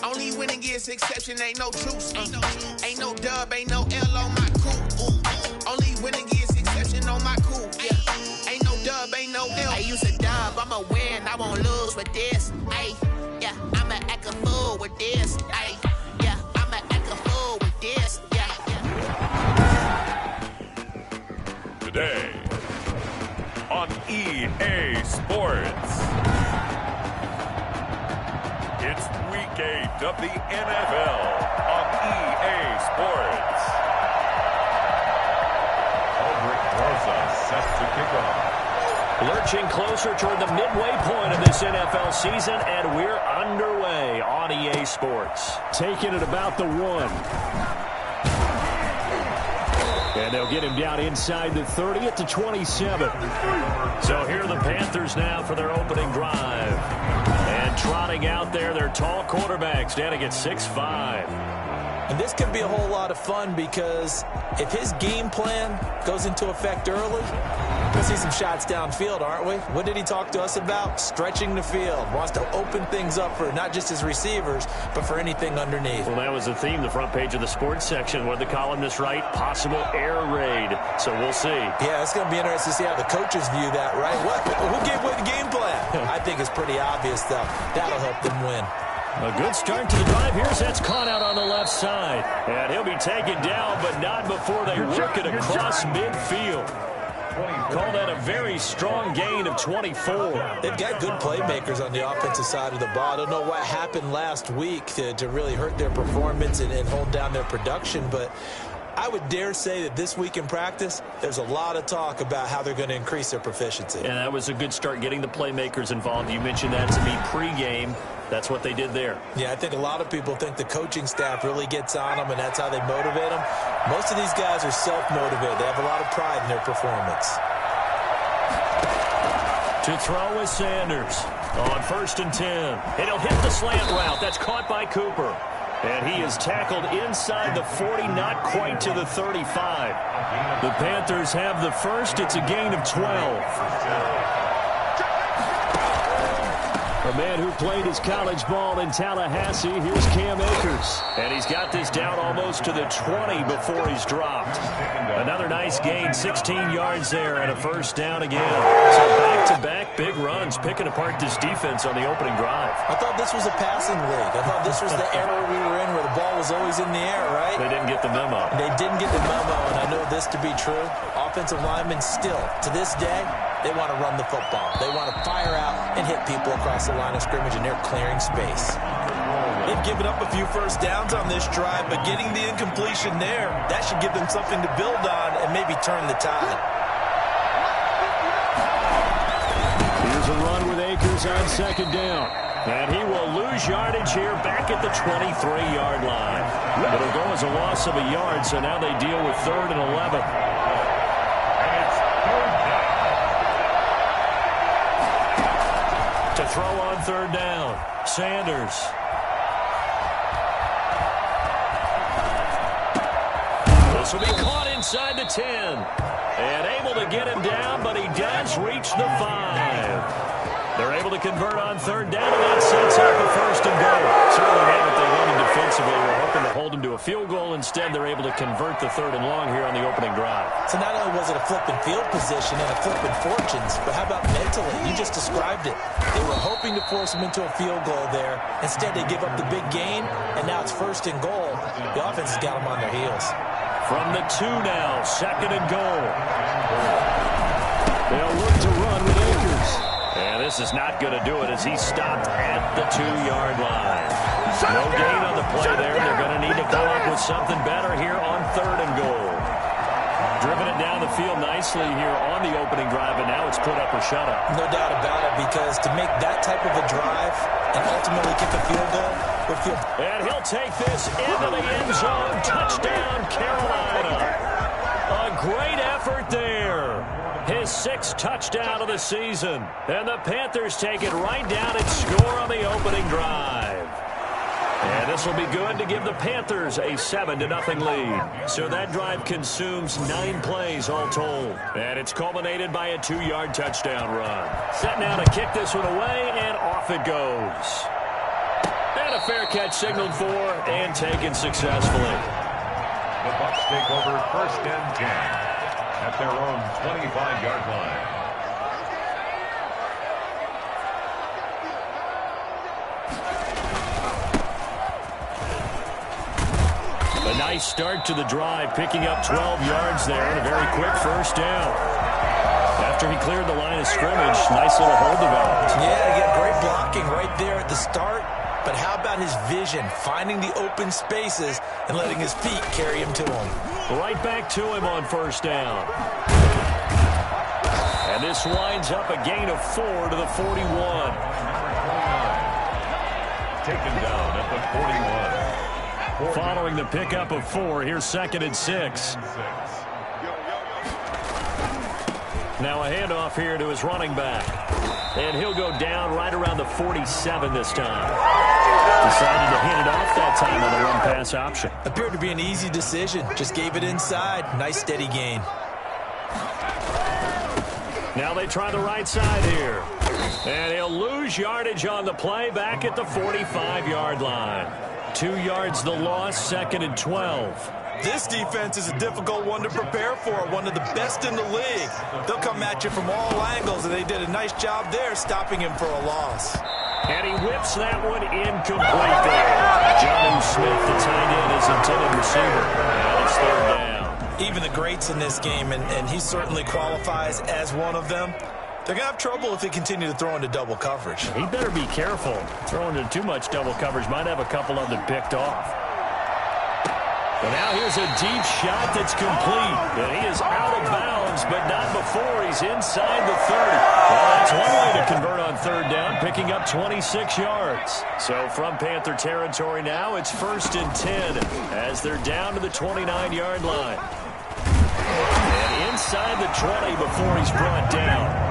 Only winning is exception, ain't no truce. Ain't no dub, ain't no L on my crew. Only winning is exception on my crew. Yeah. Ain't no dub, ain't no L. I use a dub, I'ma win, I won't lose with this. Ay, yeah, I'ma act a fool with this. Ay, yeah, I'ma act a fool with this. Yeah, yeah. Today on EA Sports. It's Week 8 of the NFL on EA Sports. Aldrich Rosa set to kick off. Lurching closer toward the midway point of this NFL season, and we're underway on EA Sports. Taking it about the 1. And they'll get him down inside the 30 at the 27. So here are the Panthers now for their opening drive. And trotting out there, their tall quarterback standing at 6'5". And this could be a whole lot of fun because if his game plan goes into effect early, we'll see some shots downfield, aren't we? What did he talk to us about? Stretching the field. Wants to open things up for not just his receivers, but for anything underneath. Well, that was the theme, the front page of the sports section. What did the columnist write? Possible air raid. So we'll see. Yeah, it's going to be interesting to see how the coaches view that, right? Who gave away the game plan? I think it's pretty obvious, though. That'll help them win. A good start to the drive. Here's that's caught out on the left side. And he'll be taken down, but not before they work it across midfield. Call that a very strong gain of 24. They've got good playmakers on the offensive side of the ball. I don't know what happened last week to really hurt their performance and hold down their production, but I would dare say that this week in practice, there's a lot of talk about how they're going to increase their proficiency. And that was a good start getting the playmakers involved. You mentioned that to me pregame. That's what they did there. Yeah, I think a lot of people think the coaching staff really gets on them, and that's how they motivate them. Most of these guys are self-motivated. They have a lot of pride in their performance. To throw is Sanders on 1st and 10. And he'll hit the slant route. That's caught by Cooper. And he is tackled inside the 40, not quite to the 35. The Panthers have the first. It's a gain of 12. A man who played his college ball in Tallahassee, here's Cam Akers. And he's got this down almost to the 20 before he's dropped. Another nice gain, 16 yards there, and a first down again. So back-to-back big runs, picking apart this defense on the opening drive. I thought this was a passing league. I thought this was the era we were in where the ball was always in the air, right? They didn't get the memo. They didn't get the memo, and I know this to be true. Offensive linemen still, to this day, they want to run the football. They want to fire out and hit people across the line of scrimmage, and they're clearing space. They've given up a few first downs on this drive, but getting the incompletion there, that should give them something to build on and maybe turn the tide. Here's a run with Akers on 2nd down. And he will lose yardage here back at the 23-yard line. It'll go as a loss of a yard, so now they deal with 3rd and 11. To throw on 3rd down, Sanders. This will be caught inside the 10. And able to get him down, but he does reach the 5. They're able to convert on 3rd down, and that sets up a 1st and goal. Certainly not what they wanted defensively. We're hoping to hold them to a field goal. Instead, they're able to convert the 3rd and long here on the opening drive. So not only was it a flipping field position and a flipping fortunes, but how about mentally? You just described it. They were hoping to force them into a field goal there. Instead, they give up the big gain, and now it's 1st and goal. The offense has got them on their heels. From the 2 now, 2nd and goal. They'll look to run with Akers. And this is not going to do it as he stopped at the 2-yard line. No gain on the play there. They're going to need to come up with something better here on 3rd and goal. Driven it down the field nicely here on the opening drive, and now it's put up or shut up. No doubt about it, because to make that type of a drive and ultimately kick a field goal would feel... And he'll take this into the end zone. Touchdown, Carolina. A great effort there. His 6th touchdown of the season. And the Panthers take it right down and score on the opening drive. And this will be good to give the Panthers a 7-0 lead. So that drive consumes 9 plays all told. And it's culminated by a 2-yard touchdown run. Set now to kick this one away, and off it goes. And a fair catch signaled for and taken successfully. The Bucs take over 1st and 10 at their own 25-yard line. A nice start to the drive, picking up 12 yards there and a very quick first down. After he cleared the line of scrimmage, nice little hold developed. Yeah, he got great blocking right there at the start. But how about his vision, finding the open spaces and letting his feet carry him to him? Right back to him on first down. And this winds up a gain of 4 to the 41. Taken down at the 41. Following the pickup of 4, here's 2nd and 6. Now a handoff here to his running back. And he'll go down right around the 47 this time. Decided to hand it off that time on the run-pass option. Appeared to be an easy decision. Just gave it inside. Nice steady gain. Now they try the right side here. And he'll lose yardage on the play back at the 45-yard line. 2 yards the loss, 2nd and 12. This defense is a difficult one to prepare for, one of the best in the league. They'll come at you from all angles, and they did a nice job there stopping him for a loss. And he whips that one incomplete there. Jonnu Smith, the tight end, is intended receiver. And it's 3rd down. Even the greats in this game, and he certainly qualifies as one of them, they're going to have trouble if they continue to throw into double coverage. He better be careful. Throwing into too much double coverage might have a couple of them picked off. And now here's a deep shot that's complete. And he is out of bounds, but not before he's inside the 30. Well, that's one way to convert on 3rd down, picking up 26 yards. So from Panther territory now, it's 1st and 10 as they're down to the 29-yard line. And inside the 20 before he's brought down.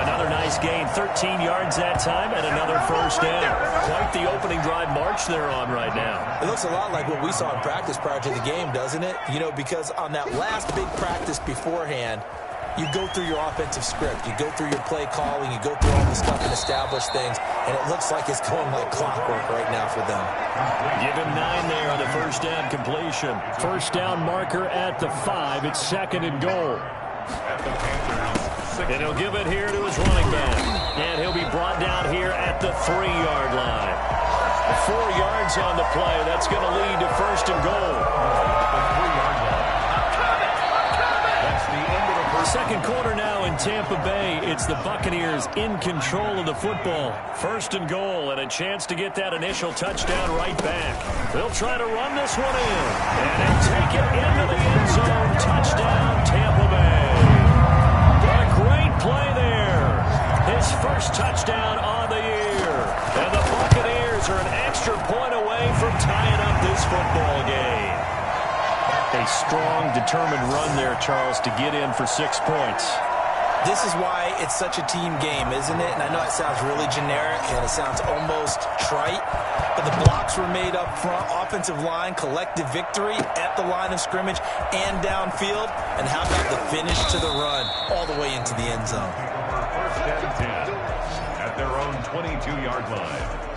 Another nice gain, 13 yards that time, and another first down. Quite the opening drive march they're on right now. It looks a lot like what we saw in practice prior to the game, doesn't it? You know, because on that last big practice beforehand, you go through your offensive script, you go through your play calling, you go through all the stuff and establish things, and it looks like it's going like clockwork right now for them. Give him 9 there on the first down completion. First down marker at the 5. It's 2nd and goal. And he'll give it here to his running back. And he'll be brought down here at the 3-yard line. 4 yards on the play. That's going to lead to 1st and goal. Second quarter now in Tampa Bay. It's the Buccaneers in control of the football. 1st and goal and a chance to get that initial touchdown right back. They'll try to run this one in. And they'll take it into the end zone. Touchdown, Tampa Bay. A great play there. His first touchdown on the year. And the Buccaneers are an extra point away from tying up this football game. A strong, determined run there, Charles, to get in for 6 points. This is why it's such a team game, isn't it? And I know it sounds really generic and it sounds almost trite, but the blocks were made up front, offensive line, collective victory at the line of scrimmage and downfield. And how about the finish to the run all the way into the end zone? 1st and 10 at their own 22-yard line.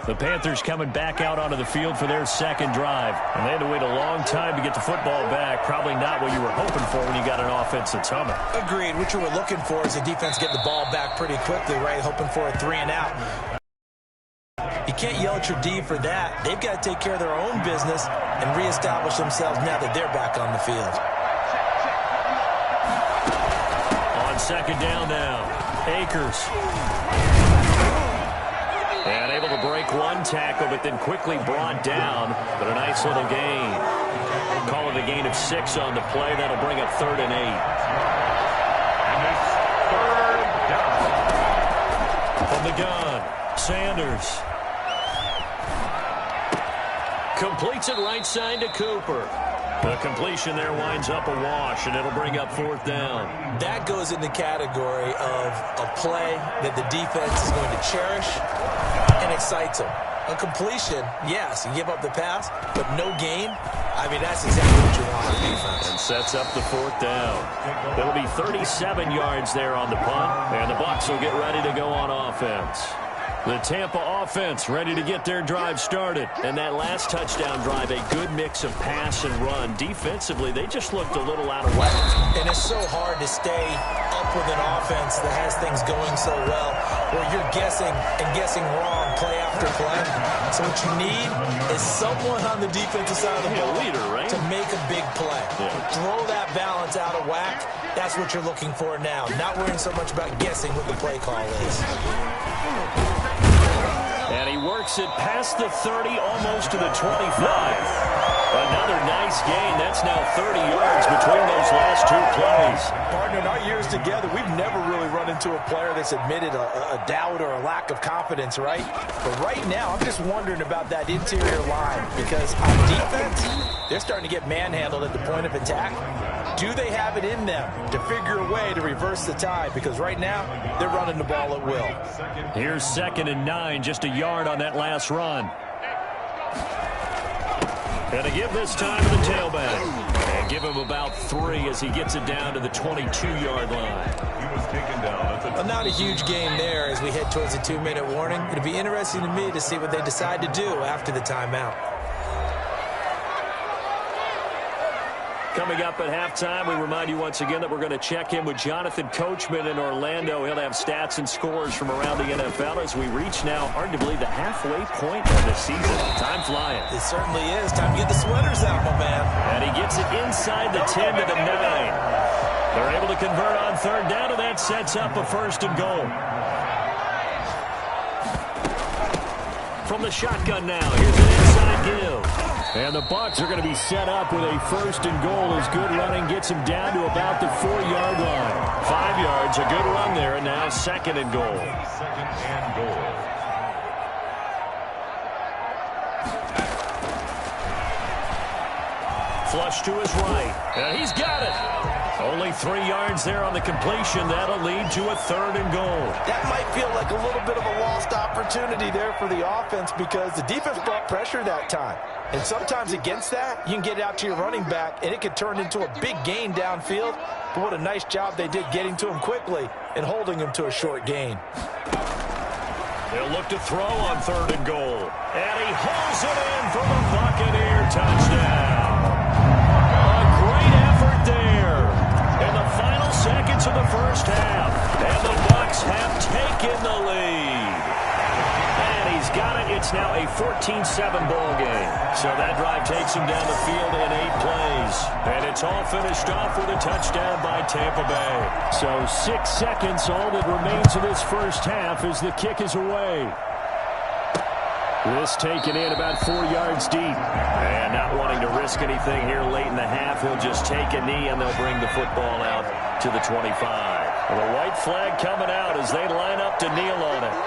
The Panthers coming back out onto the field for their second drive. And they had to wait a long time to get the football back. Probably not what you were hoping for when you got an offense that's humming. Agreed. What you were looking for is the defense getting the ball back pretty quickly, right? Hoping for a 3 and out. You can't yell at your D for that. They've got to take care of their own business and reestablish themselves now that they're back on the field. On second down now, Akers. And able to break one tackle, but then quickly brought down. But a nice little gain. Call it a gain of 6 on the play. That'll bring up 3rd and 8. And it's 3rd down. From the gun, Sanders. Completes it right side to Cooper. The completion there winds up a wash, and it'll bring up 4th down. That goes in the category of a play that the defense is going to cherish and excites them. A completion, yes, you give up the pass, but no gain. I mean, that's exactly what you want on defense. And sets up the 4th down. It'll be 37 yards there on the punt, and the Bucs will get ready to go on offense. The Tampa offense ready to get their drive started. And that last touchdown drive, a good mix of pass and run. Defensively, they just looked a little out of whack. And it's so hard to stay up with an offense that has things going so well, where you're guessing and guessing wrong play after play. So what you need is someone on the defensive side of the ball, leader, right? to make a big play. Yeah. Throw that balance out of whack. That's what you're looking for now. Not worrying so much about guessing what the play call is. And he works it past the 30, almost to the 25. Another nice gain. That's now 30 yards between those last 2 plays. Partner, in our years together, we've never really run into a player that's admitted a doubt or a lack of confidence, right? But right now, I'm just wondering about that interior line, because on defense, they're starting to get manhandled at the point of attack. Do they have it in them to figure a way to reverse the tide? Because right now, they're running the ball at will. Here's 2nd and 9, just a yard on that last run. And to give this time to the tailback. And give him about 3 as he gets it down to the 22-yard line. He was taken down. Well, not a huge game there as we head towards the 2-minute warning. It'll be interesting to me to see what they decide to do after the timeout. Coming up at halftime, we remind you once again that we're going to check in with Jonathan Coachman in Orlando. He'll have stats and scores from around the NFL as we reach now, hard to believe, the halfway point of the season. Time flying. It certainly is. Time to get the sweaters out, my man. And he gets it inside the 10 to the 9. They're able to convert on 3rd down, and that sets up a 1st and goal. From the shotgun now, here's an inside give. And the Bucs are going to be set up with a 1st and goal as good running gets him down to about the 4-yard line. 5 yards, a good run there, and now 2nd and goal. 2nd and goal. Flush to his right, and he's got it. Only 3 yards there on the completion. That'll lead to a 3rd and goal. That might feel like a little bit of a lost opportunity there for the offense because the defense brought pressure that time. And sometimes against that, you can get out to your running back, and it could turn into a big gain downfield. But what a nice job they did getting to him quickly and holding him to a short gain. They'll look to throw on 3rd and goal. And he hauls it in for the Buccaneer touchdown. A great effort there in the final seconds of the first half. And the Bucs have taken the lead. And he's got it. It's now a 14-7 ball game. So that drive takes him down the field in 8 plays. And it's all finished off with a touchdown by Tampa Bay. So 6 seconds, all that remains of this first half as the kick is away. This taken in about 4 yards deep. And not wanting to risk anything here late in the half, he'll just take a knee and they'll bring the football out to the 25. And the white flag coming out as they line up to kneel on it.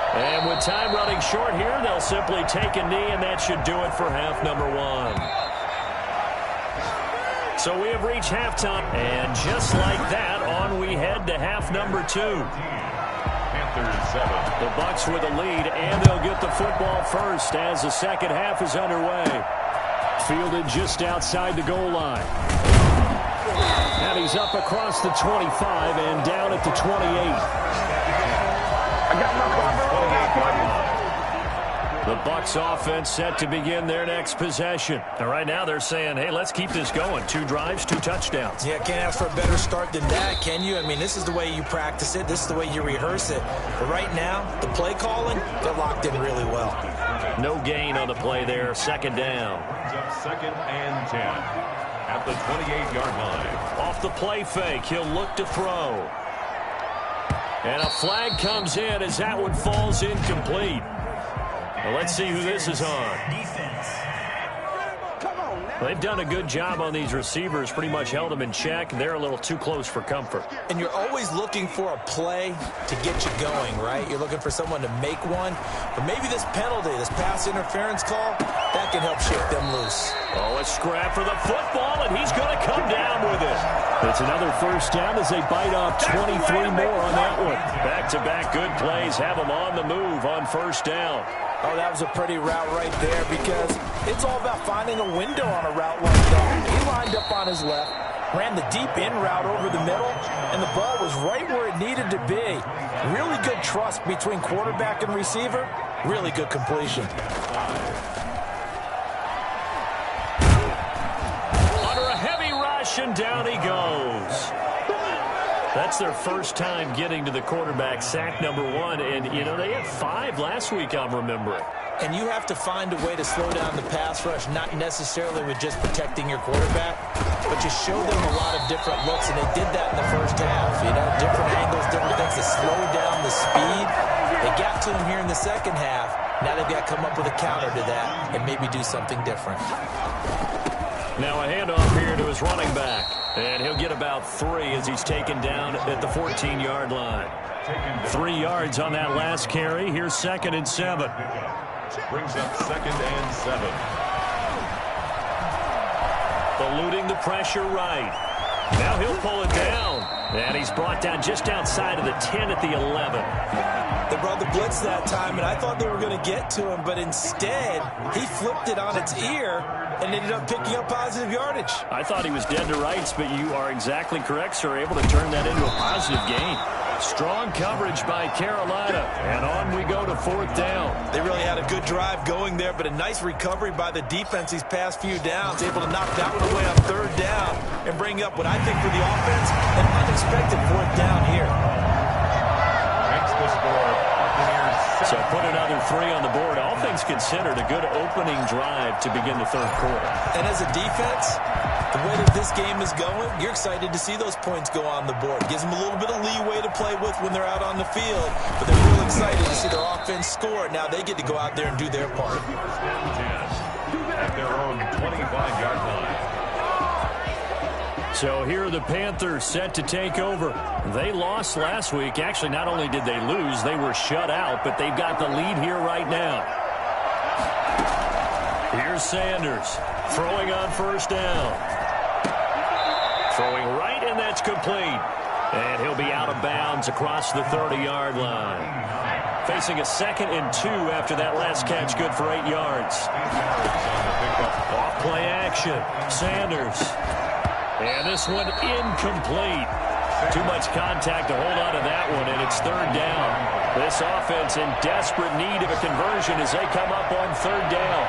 And with time running short here, they'll simply take a knee, and that should do it for half number 1. So we have reached halftime, and just like that, on we head to half number 2. Panthers 7. The Bucs with a lead, and they'll get the football first as the second half is underway. Fielded just outside the goal line. And he's up across the 25 and down at the 28. The Bucs offense set to begin their next possession. And right now they're saying, hey, let's keep this going. 2 drives, 2 touchdowns. Yeah, can't ask for a better start than that, can you? I mean, this is the way you practice it. This is the way you rehearse it. But right now, the play calling, they're locked in really well. No gain on the play there. 2nd down. 2nd and 10 at the 28-yard line. Off the play fake, he'll look to throw. And a flag comes in as that one falls incomplete. Well, let's see who this is on. Defense. Come on now. They've done a good job on these receivers, pretty much held them in check. They're a little too close for comfort. And you're always looking for a play to get you going, right? You're looking for someone to make one. But maybe this penalty, this pass interference call, that can help shake them loose. Oh, a scrap for the football, and he's going to come down with it. It's another first down as they bite off 23 more on that one. Back-to-back good plays have them on the move on first down. Oh, that was a pretty route right there because it's all about finding a window on a route like that. He lined up on his left, ran the deep in route over the middle, and the ball was right where it needed to be. Really good trust between quarterback and receiver. Really good completion. Under a heavy rush, and down he goes. That's their first time getting to the quarterback, sack number 1. And, you know, they had 5 last week, I'm remembering. And you have to find a way to slow down the pass rush, not necessarily with just protecting your quarterback, but you show them a lot of different looks, and they did that in the first half. You know, different angles, different things to slow down the speed. They got to him here in the second half. Now they've got to come up with a counter to that and maybe do something different. Now a handoff here to his running back. And he'll get about 3 as he's taken down at the 14-yard line. 3 yards on that last carry. Here's 2nd and 7. Brings up 2nd and 7. Eluding the pressure right. Now he'll pull it down. And he's brought down just outside of the 10 at the 11. They brought the blitz that time, and I thought they were going to get to him, but instead he flipped it on its ear and ended up picking up positive yardage. I thought he was dead to rights, but you are exactly correct, sir. Able to turn that into a positive gain. Strong coverage by Carolina, and on we go to 4th down. They really had a good drive going there, but a nice recovery by the defense these past few downs, able to knock that one away on 3rd down and bring up what I think for the offense, an unexpected 4th down here. Makes the score. So put another 3 on the board. All things considered, a good opening drive to begin the 3rd quarter. And as a defense, the way that this game is going, you're excited to see those points go on the board. Gives them a little bit of leeway to play with when they're out on the field, but they're real excited to see their offense score. Now they get to go out there and do their part. At their own 25-yard line. So here are the Panthers set to take over. They lost last week. Actually, not only did they lose, they were shut out, but they've got the lead here right now. Here's Sanders throwing on first down. Throwing right, and that's complete. And he'll be out of bounds across the 30-yard line. Facing a 2nd and 2 after that last catch, good for 8 yards. Off play action. Sanders. And this one incomplete. Too much contact to hold on to that one, and it's 3rd down. This offense in desperate need of a conversion as they come up on 3rd down.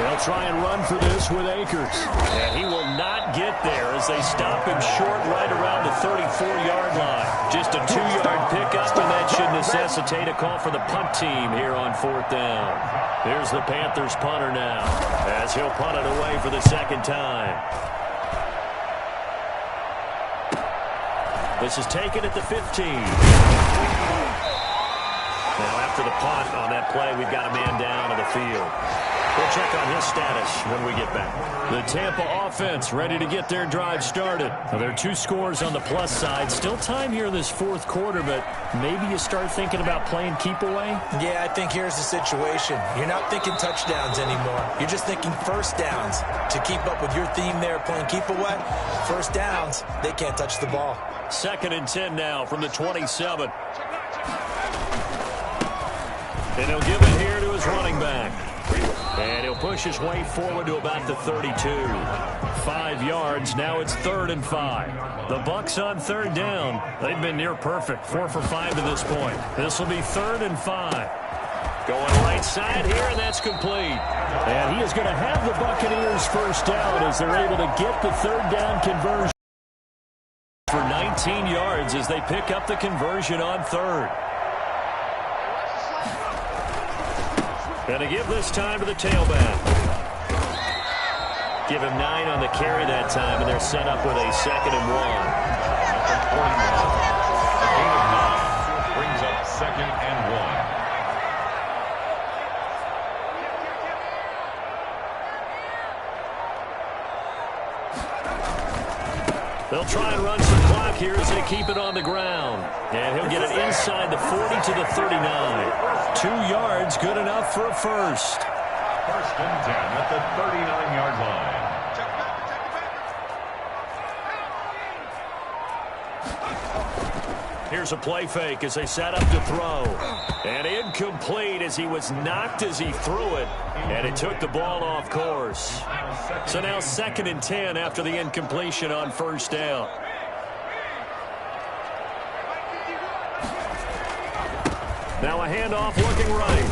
They'll try and run for this with Akers. And he will not get there as they stop him short right around the 34-yard line. Just a 2-yard pickup, and that should necessitate a call for the punt team here on 4th down. Here's the Panthers punter now as he'll punt it away for the 2nd time. This is taken at the 15. Now after the punt on that play, we've got a man down on the field. We'll check on his status when we get back. The Tampa offense ready to get their drive started. Now, there are 2 scores on the plus side. Still time here in this 4th quarter, but maybe you start thinking about playing keep away? Yeah, I think here's the situation. You're not thinking touchdowns anymore. You're just thinking first downs. To keep up with your theme there, playing keep away, first downs, they can't touch the ball. 2nd and 10 now from the 27. And he'll give it here to his running back. And he'll push his way forward to about the 32. 5 yards. Now it's 3rd and 5. The Bucs on 3rd down. They've been near perfect. 4 for 5 to this point. This will be 3rd and 5. Going right side here, and that's complete. And he is going to have the Buccaneers first down as they're able to get the 3rd down conversion for 19 yards as they pick up the conversion on 3rd. And to give this time to the tailback. Give him 9 on the carry that time, and they're set up with a 2nd and 1. A gain of 9 brings up 2nd and 1. They'll try and run some clock here as they keep it on the ground. And he'll get it inside the 40 to the 39. 2 yards, good enough for a first. First and 10 at the 39-yard line. Here's a play fake as they set up to throw. And incomplete as he was knocked as he threw it. And it took the ball off course. So now 2nd and 10 after the incompletion on first down. Now a handoff looking right.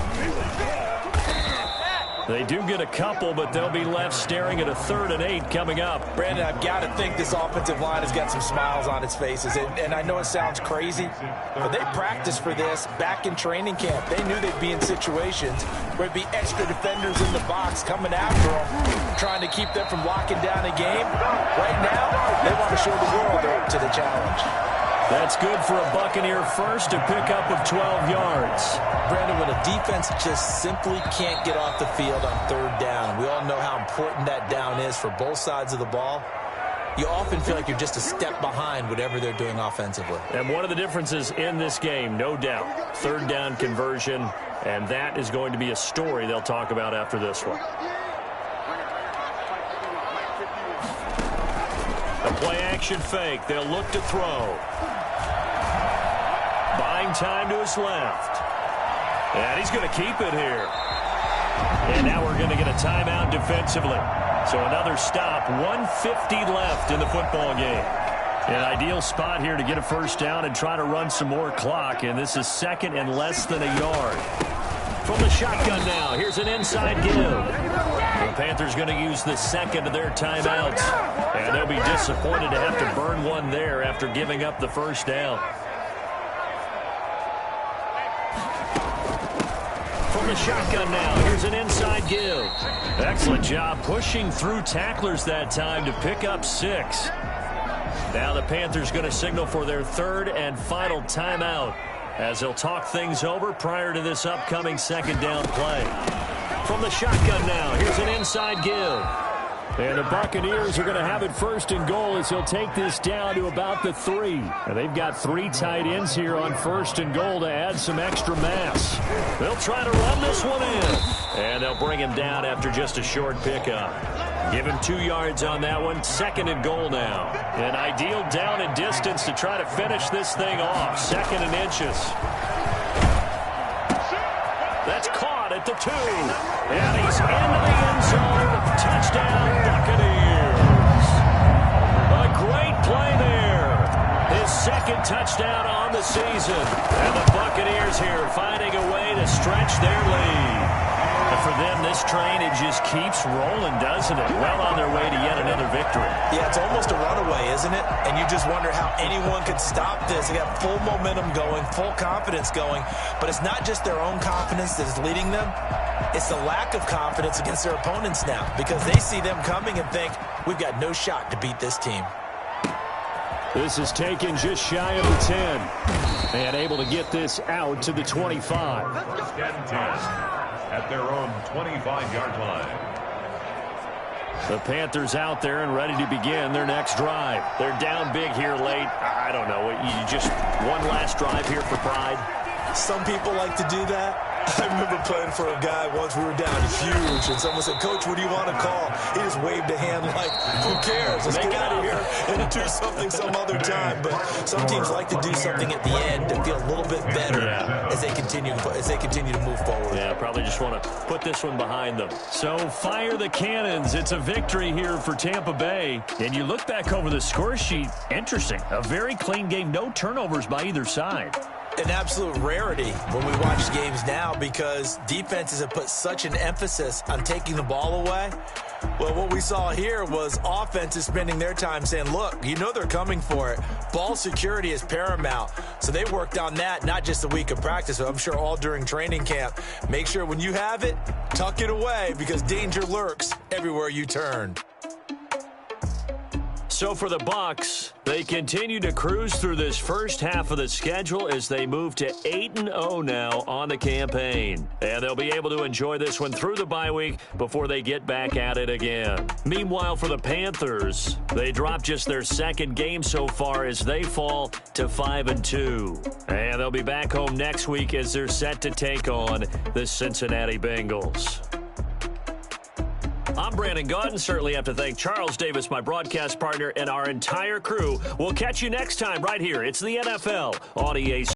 They do get a couple, but they'll be left staring at a 3rd and 8 coming up. Brandon, I've got to think this offensive line has got some smiles on its faces. And I know it sounds crazy, but they practiced for this back in training camp. They knew they'd be in situations where there'd be extra defenders in the box coming after them, trying to keep them from locking down a game. Right now, they want to show the world they're up to the challenge. That's good for a Buccaneer first, a pickup of 12 yards. Brandon, when a defense just simply can't get off the field on 3rd down, we all know how important that down is for both sides of the ball, you often feel like you're just a step behind whatever they're doing offensively. And one of the differences in this game, no doubt, 3rd down conversion, and that is going to be a story they'll talk about after this one. A play-action fake. They'll look to throw. Buying time to his left. And he's going to keep it here. And now we're going to get a timeout defensively. So another stop. 1:50 left in the football game. An ideal spot here to get a first down and try to run some more clock. And this is 2nd and less than a yard. From the shotgun now. Here's an inside give. The Panthers going to use the 2nd of their timeouts. And they'll be disappointed to have to burn one there after giving up the first down. From the shotgun now, here's an inside give. Excellent job pushing through tacklers that time to pick up 6. Now the Panthers going to signal for their 3rd and final timeout as they'll talk things over prior to this upcoming 2nd down play. From the shotgun now, here's an inside give. And the Buccaneers are going to have it 1st and goal as he'll take this down to about the 3. And they've got 3 tight ends here on 1st and goal to add some extra mass. They'll try to run this one in. And they'll bring him down after just a short pickup. Give him 2 yards on that one. 2nd and goal now. An ideal down and distance to try to finish this thing off. 2nd and inches. That's caught at the 2. And he's into the end zone. Touchdown, Buccaneers. A great play there. His 2nd touchdown on the season. And the Buccaneers here finding a way to stretch their lead. And for them, this train, it just keeps rolling, doesn't it? Well on their way to yet another victory. Yeah, it's almost a runaway, isn't it? And you just wonder how anyone could stop this. They got full momentum going, full confidence going. But it's not just their own confidence that is leading them. It's the lack of confidence against their opponents now because they see them coming and think, we've got no shot to beat this team. This is taken just shy of the 10. And able to get this out to the 25. First and 10 at their own 25-yard line. The Panthers out there and ready to begin their next drive. They're down big here late. I don't know. You just one last drive here for pride. Some people like to do that. I remember playing for a guy once. We were down huge, and someone said, "Coach, what do you want to call?" He just waved a hand like, "Who cares? Let's get out of here and do something some other time." But some teams like to do something at the end to feel a little bit better as they continue to move forward. Yeah, probably just want to put this one behind them. So fire the cannons. It's a victory here for Tampa Bay. And you look back over the score sheet. Interesting. A very clean game. No turnovers by either side. An absolute rarity when we watch games now because defenses have put such an emphasis on taking the ball away. Well, what we saw here was offenses spending their time saying, look, you know they're coming for it. Ball security is paramount. So they worked on that not just a week of practice, but I'm sure all during training camp. Make sure when you have it, tuck it away because danger lurks everywhere you turn. So for the Bucs, they continue to cruise through this first half of the schedule as they move to 8-0 now on the campaign. And they'll be able to enjoy this one through the bye week before they get back at it again. Meanwhile, for the Panthers, they dropped just their second game so far as they fall to 5-2. And they'll be back home next week as they're set to take on the Cincinnati Bengals. I'm Brandon Gaudin. Certainly have to thank Charles Davis, my broadcast partner, and our entire crew. We'll catch you next time right here. It's the NFL on EA